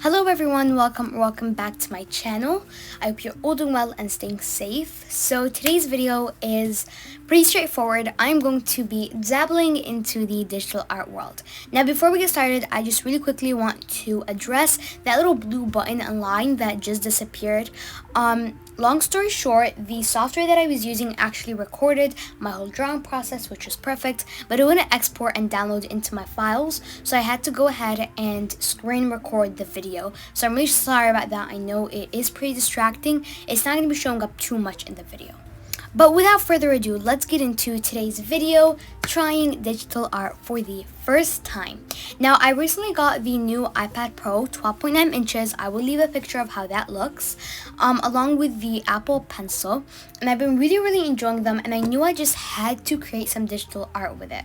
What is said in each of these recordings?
Hello everyone, welcome back to my channel. I hope you're all doing well and staying safe. So today's video is pretty straightforward. I'm going to be dabbling into the digital art world. Now before we get started, I just really quickly want to address that little blue button and line that just disappeared. Long story short, the software that I was using actually recorded my whole drawing process, which was perfect, but it wouldn't export and download into my files, so I had to go ahead and screen record the video. So I'm really sorry about that. I know it is pretty distracting. It's not going to be showing up too much in the video. But without further ado, let's get into today's video, trying digital art for the first time. Now, I recently got the new iPad Pro 12.9 inches. I will leave a picture of how that looks, along with the Apple Pencil. And I've been really enjoying them, and I knew I just had to create some digital art with it.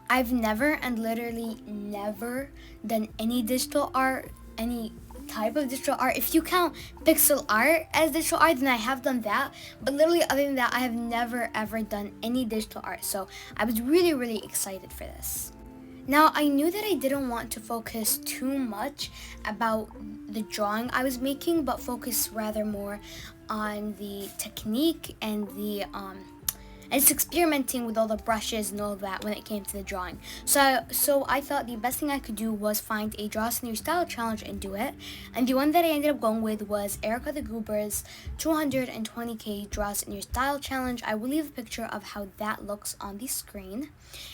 I've never and literally never done any digital art, any type of digital art. If you count pixel art as digital art, then I have done that, but literally other than that, I have never ever done any digital art. So I was really excited for this. Now, I knew that I didn't want to focus too much about the drawing I was making, but focus rather more on the technique and the and just experimenting with all the brushes and all of that when it came to the drawing. So I thought the best thing I could do was find a Draw Us in Your Style challenge and do it. And the one that I ended up going with was Erica the Goober's 220k Draw Us in Your Style challenge. I will leave a picture of how that looks on the screen.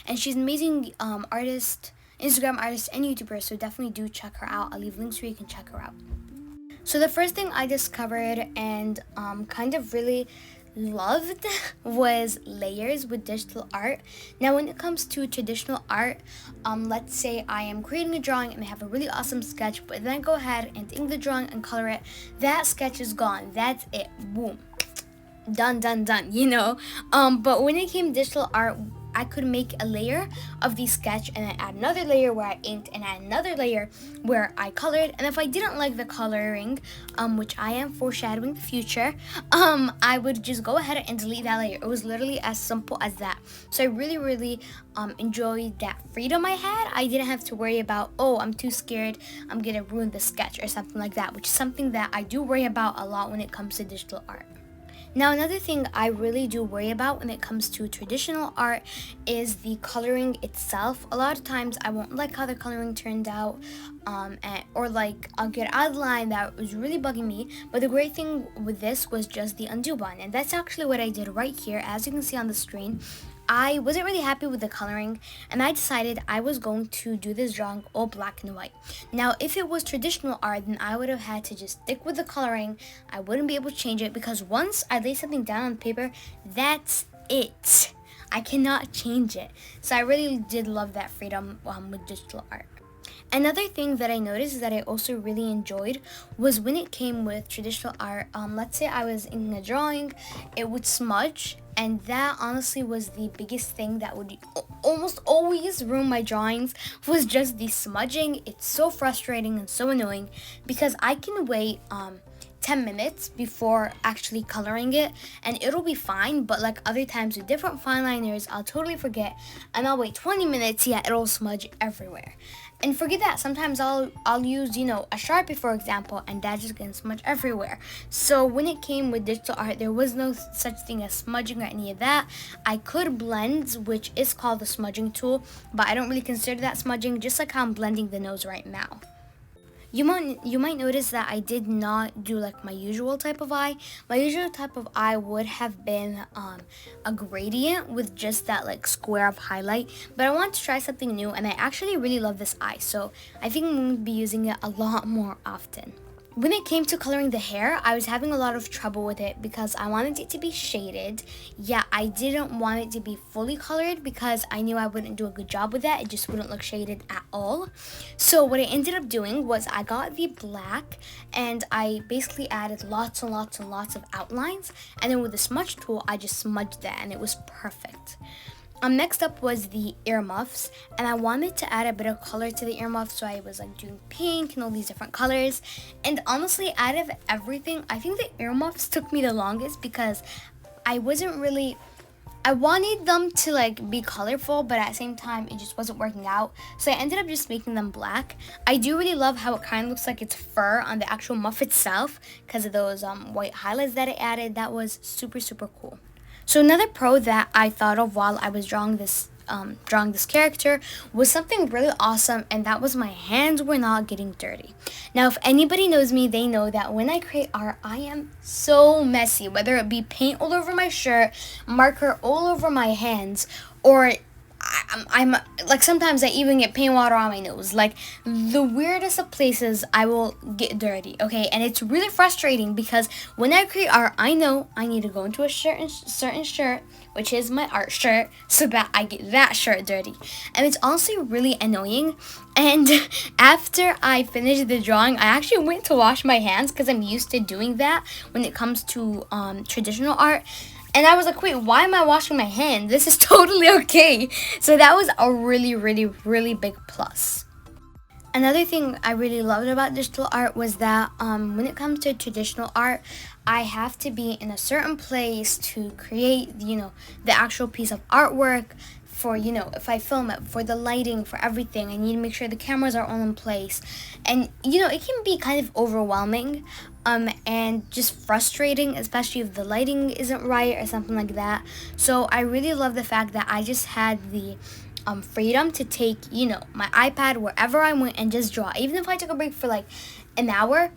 And she's an amazing artist, Instagram artist, and YouTuber, so definitely do check her out. I'll leave links where you can check her out. So the first thing I discovered and kind of really loved was layers with digital art. Now when it comes to traditional art, let's say I am creating a drawing and I have a really awesome sketch, but then I go ahead and ink the drawing and color it. That sketch is gone. That's it. Boom. Done, you know. But when it came to digital art, I could make a layer of the sketch and then add another layer where I inked and add another layer where I colored. And if I didn't like the coloring, which I am foreshadowing the future, I would just go ahead and delete that layer. It was literally as simple as that. So I really enjoyed that freedom I had. I didn't have to worry about, oh, I'm too scared I'm gonna ruin the sketch or something like that, which is something that I do worry about a lot when it comes to digital art. Now, another thing I really do worry about when it comes to traditional art is the coloring itself. A lot of times I won't like how the coloring turned out, or like I'll get an outline that was really bugging me. But the great thing with this was just the undo button, and that's actually what I did right here. As you can see on the screen, I wasn't really happy with the coloring, and I decided I was going to do this drawing all black and white. Now, if it was traditional art, then I would have had to just stick with the coloring. I wouldn't be able to change it because once I lay something down on paper, that's it. I cannot change it. So I really did love that freedom with digital art. Another thing that I noticed that I also really enjoyed was when it came with traditional art. Let's say I was in a drawing, it would smudge, and that honestly was the biggest thing that would almost always ruin my drawings, was just the smudging. It's so frustrating and so annoying because I can wait 10 minutes before actually coloring it and it'll be fine, but like other times with different fine liners, I'll totally forget and I'll wait 20 minutes, yeah, it'll smudge everywhere. And forget that, sometimes I'll use, you know, a Sharpie for example, and that just gets smudged everywhere. So when it came with digital art, there was no such thing as smudging or any of that. I could blend, which is called the smudging tool, but I don't really consider that smudging, just like how I'm blending the nose right now. You might notice that I did not do like my usual type of eye. My usual type of eye would have been a gradient with just that like square of highlight. But I want to try something new, and I actually really love this eye. So I think I'm going to be using it a lot more often. When it came to coloring the hair, I was having a lot of trouble with it because I wanted it to be shaded. Yeah, I didn't want it to be fully colored because I knew I wouldn't do a good job with that. It just wouldn't look shaded at all. So what I ended up doing was I got the black and I basically added lots and lots of outlines. And then with the smudge tool, I just smudged that and it was perfect. Next up was the earmuffs, and I wanted to add a bit of color to the earmuffs, so I was like doing pink and all these different colors. And honestly, out of everything, I think the earmuffs took me the longest because I wasn't really I wanted them to like be colorful, but at the same time it just wasn't working out, so I ended up just making them black. I do really love how it kind of looks like it's fur on the actual muff itself because of those white highlights that it added. That was super cool. So another pro that I thought of while I was drawing this character was something really awesome, and that was my hands were not getting dirty. Now, if anybody knows me, they know that when I create art, I am so messy, whether it be paint all over my shirt, marker all over my hands, or I'm like, sometimes I even get paint water on my nose. Like, the weirdest of places I will get dirty, okay? And it's really frustrating because when I create art, I know I need to go into a certain shirt, which is my art shirt, so that I get that shirt dirty. And it's honestly really annoying. And after I finished the drawing, I actually went to wash my hands because I'm used to doing that when it comes to traditional art. And I was like, wait, why am I washing my hands? This is totally okay. So that was a really big plus. Another thing I really loved about digital art was that when it comes to traditional art, I have to be in a certain place to create, the actual piece of artwork. For, if I film it, for the lighting, for everything, I need to make sure the cameras are all in place. And, it can be kind of overwhelming and just frustrating, especially if the lighting isn't right or something like that. So I really love the fact that I just had the freedom to take, my iPad wherever I went and just draw. Even if I took a break for like an hour,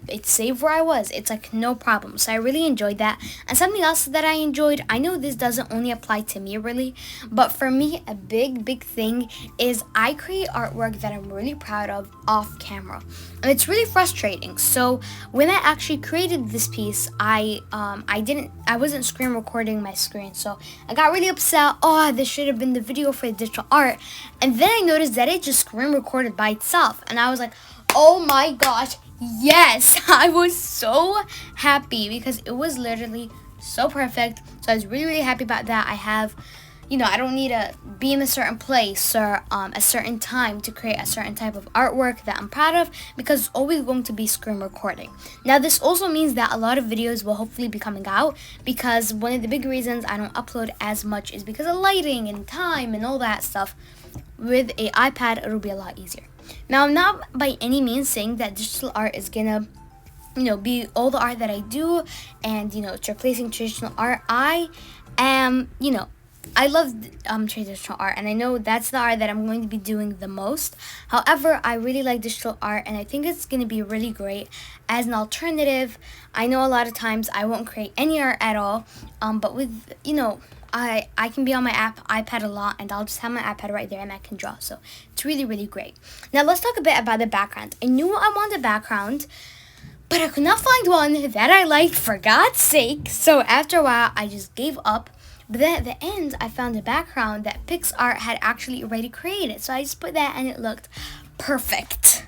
it's saved where I was. It's like no problem. So I really enjoyed that. And something else that I enjoyed, I know this doesn't only apply to me really, but for me, a big thing is I create artwork that I'm really proud of off camera. And it's really frustrating. So when I actually created this piece, I wasn't screen recording my screen. So I got really upset. Oh, this should have been the video for the digital art. And then I noticed that it just screen recorded by itself. And I was like, oh my gosh. Yes, I was so happy because it was literally so perfect. So I was really happy about that. I have, I don't need to be in a certain place or a certain time to create a certain type of artwork that I'm proud of, because it's always going to be screen recording. Now, this also means that a lot of videos will hopefully be coming out, because one of the big reasons I don't upload as much is because of lighting and time and all that stuff. With an iPad, it'll be a lot easier. Now, I'm not by any means saying that digital art is gonna, be all the art that I do and, it's replacing traditional art. I am, I love traditional art, and I know that's the art that I'm going to be doing the most. However, I really like digital art, and I think it's going to be really great as an alternative. I know a lot of times I won't create any art at all, but with, I can be on my iPad a lot, and I'll just have my iPad right there and I can draw. So it's really great. Now let's talk a bit about the background. I knew I wanted a background, but I could not find one that I liked, for God's sake. So after a while, I just gave up. But then at the end, I found a background that PixArt had actually already created. So I just put that and it looked perfect.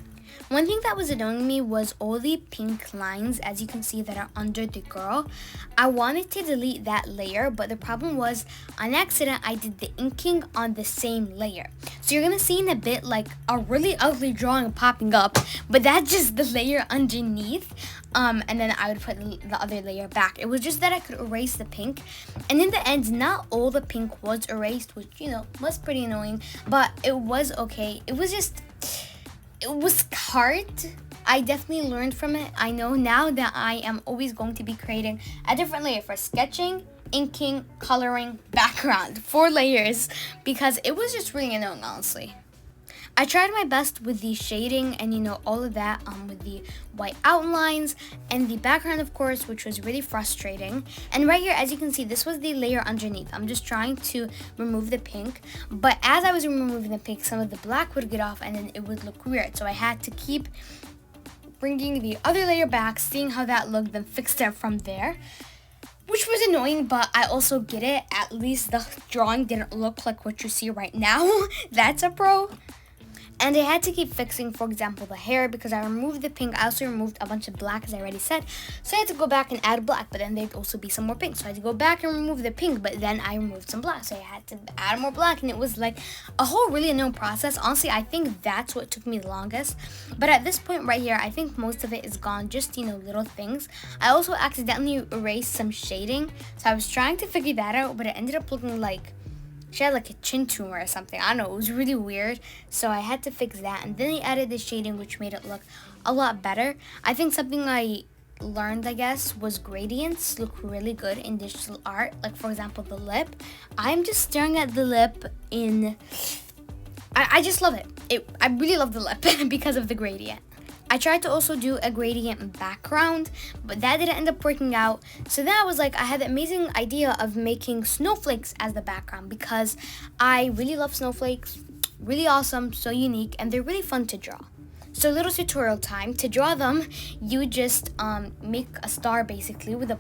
One thing that was annoying me was all the pink lines, as you can see, that are under the girl. I wanted to delete that layer, but the problem was, on accident, I did the inking on the same layer. So you're gonna see in a bit like a really ugly drawing popping up, but that's just the layer underneath. And then I would put the other layer back. It was just that I could erase the pink. And in the end, not all the pink was erased, which, was pretty annoying, but it was okay. It was hard. I definitely learned from it. I know now that I am always going to be creating a different layer for sketching, inking, coloring, background, 4 layers, because it was just really annoying, honestly. I tried my best with the shading and all of that with the white outlines and the background, of course, which was really frustrating. And right here, as you can see, this was the layer underneath. I'm just trying to remove the pink, but as I was removing the pink, some of the black would get off and then it would look weird. So I had to keep bringing the other layer back, seeing how that looked, then fixed it from there, which was annoying, but I also get it. At least the drawing didn't look like what you see right now. That's a pro. And I had to keep fixing, for example, the hair, because I removed the pink. I also removed a bunch of black, as I already said. So I had to go back and add black, but then there'd also be some more pink. So I had to go back and remove the pink, but then I removed some black. So I had to add more black, and it was like a whole really annoying process. Honestly, I think that's what took me the longest. But at this point right here, I think most of it is gone, just, you know, little things. I also accidentally erased some shading. So I was trying to figure that out, but it ended up looking like she had like a chin tumor or something. I don't know, it was really weird. So I had to fix that. And then I added the shading, which made it look a lot better. I think something I learned, I guess, was gradients look really good in digital art. Like, for example, the lip. I'm just staring at the lip in... I just love it. I really love the lip because of the gradient. I tried to also do a gradient background, but that didn't end up working out. So then I was like, I had the amazing idea of making snowflakes as the background, because I really love snowflakes. Really awesome, so unique, and they're really fun to draw. So little tutorial time. To draw them, you just make a star basically with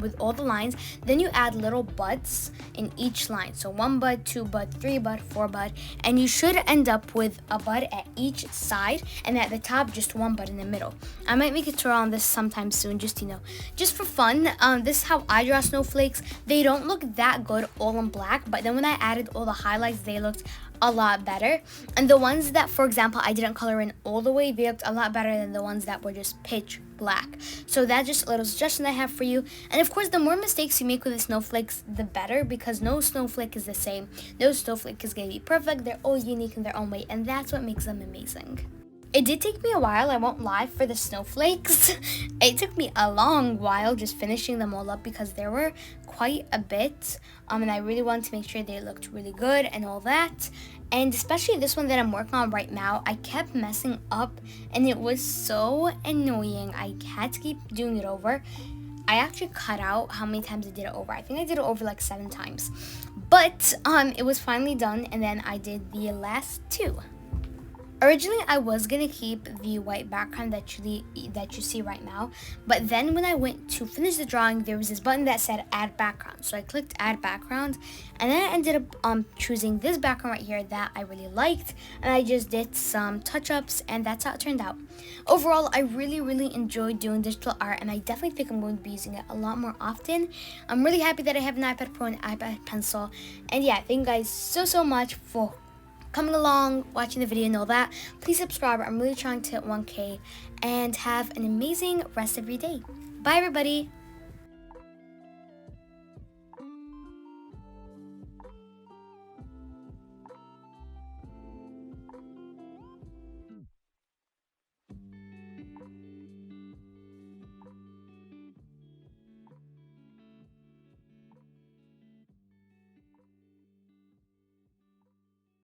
with all the lines. Then you add little buds in each line. So 1 bud, 2 bud, 3 bud, 4 bud, and you should end up with a bud at each side, and at the top just 1 bud in the middle. I might make a tutorial on this sometime soon, just, you know, just for fun. This is how I draw snowflakes. They don't look that good all in black, but then when I added all the highlights, they looked a lot better. And the ones that, for example, I didn't color in all the way, they looked a lot better than the ones that were just pitch black. So that's just a little suggestion I have for you. And of course, the more mistakes you make with the snowflakes, the better, because no snowflake is the same. No snowflake is gonna be perfect. They're all unique in their own way, and that's what makes them amazing. It did take me a while, I won't lie, for the snowflakes. It took me a long while just finishing them all up, because there were quite a bit, and I really wanted to make sure they looked really good and all that. And especially this one that I'm working on right now, I kept messing up, and it was so annoying. I had to keep doing it over. I actually cut out how many times I did it over. I think I did it over like 7 times. But it was finally done, and then I did the last 2. Originally, I was gonna keep the white background that you see right now, but then when I went to finish the drawing, there was this button that said Add Background. So I clicked Add Background, and then I ended up choosing this background right here that I really liked, and I just did some touch-ups, and that's how it turned out. Overall, I really enjoyed doing digital art, and I definitely think I'm going to be using it a lot more often. I'm really happy that I have an iPad Pro and an iPad Pencil, and yeah, thank you guys so much for coming along, watching the video and all that. Please subscribe. I'm really trying to hit 1K, and have an amazing rest of your day. Bye everybody.